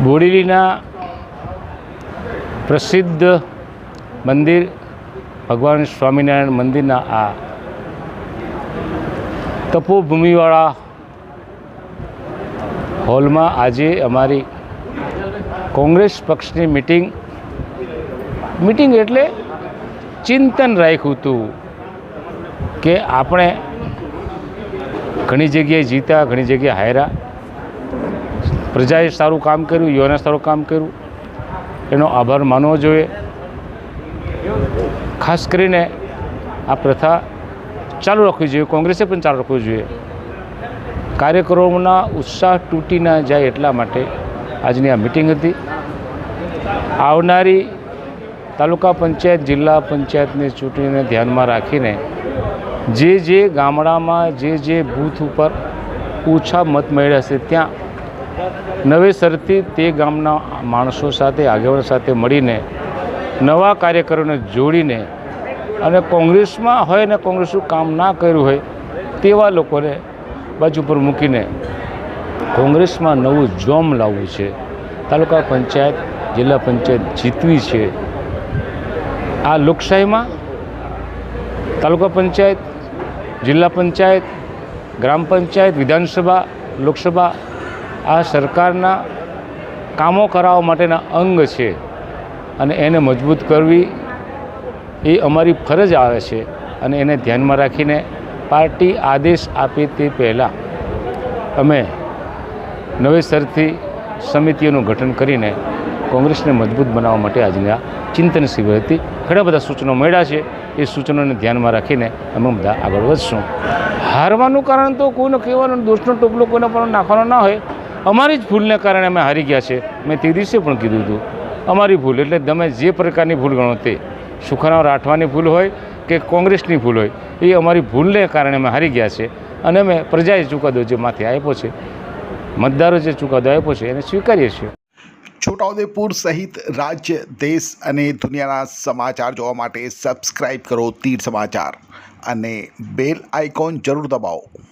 બોડેલીના પ્રસિદ્ધ મંદિર ભગવાન સ્વામિનારાયણ મંદિરના આ તપોભૂમિવાળા હોલમાં આજે અમારી કોંગ્રેસ પક્ષની મિટિંગ એટલે ચિંતન રાખ્યું હતું કે આપણે ઘણી જગ્યાએ જીત્યા, ઘણી જગ્યાએ હાર્યા, પ્રજાએ સારું કામ કર્યું, યુવાને સારું કામ કર્યું, એનો આભાર માનવો જોઈએ. ખાસ કરીને આ પ્રથા ચાલુ રાખવી જોઈએ, કોંગ્રેસે પણ ચાલુ રાખવું જોઈએ. કાર્યકરોના ઉત્સાહ તૂટી ના જાય એટલા માટે આજની આ મિટિંગ હતી. આવનારી તાલુકા પંચાયત, જિલ્લા પંચાયતની ચૂંટણીને ધ્યાનમાં રાખીને જે ગામડામાં જે બૂથ ઉપર ઓછા મત મળ્યા છે ત્યાં નવેસરથી તે ગામના માણસો સાથે, આગેવાનો સાથે મળીને નવા કાર્યકરોને જોડીને અને કોંગ્રેસમાં હોય ને કોંગ્રેસનું કામ ના કર્યું હોય તેવા લોકોને બાજુ પર મૂકીને કોંગ્રેસમાં નવું જોમ લાવવું છે. તાલુકા પંચાયત, જિલ્લા પંચાયત જીતવી છે. આ લોકશાહીમાં તાલુકા પંચાયત, જિલ્લા પંચાયત, ગ્રામ પંચાયત, વિધાનસભા, લોકસભા આ સરકારના કામો કરાવવા માટેના અંગ છે અને એને મજબૂત કરવી એ અમારી ફરજ આવે છે. અને એને ધ્યાનમાં રાખીને પાર્ટી આદેશ આપે તે પહેલાં અમે નવેસરથી સમિતિઓનું ગઠન કરીને કોંગ્રેસને મજબૂત બનાવવા માટે આજની આ ચિંતન શિબિર હતી. ઘણા બધા સૂચનો મળ્યા છે, એ સૂચનોને ધ્યાનમાં રાખીને અમે બધા આગળ વધશું. હારવાનું કારણ તો કોઈને કહેવાનું, દોષનો ટોપલો કોઈને પણ નાખવાનો ના હોય. અમારી જ ભૂલને કારણે અમે હારી ગયા છે. મેં તે દિવસે પણ કીધું હતું, અમારી ભૂલ એટલે તમે જે પ્રકારની ભૂલ ગણો તે, સુખાના રાઠવાની ભૂલ હોય કે કોંગ્રેસની ભૂલ હોય, એ અમારી ભૂલને કારણે અમે હારી ગયા છે. અને અમે પ્રજાએ ચુકાદો જે માથે આપ્યો છે, મતદારો જે ચુકાદો આપ્યો છે એને સ્વીકારીએ છીએ. છોટાઉદેપુર સહિત રાજ્ય, દેશ અને દુનિયાના સમાચાર જોવા માટે સબસ્ક્રાઈબ કરો તીર સમાચાર અને બેલ આઇકોન જરૂર દબાવો.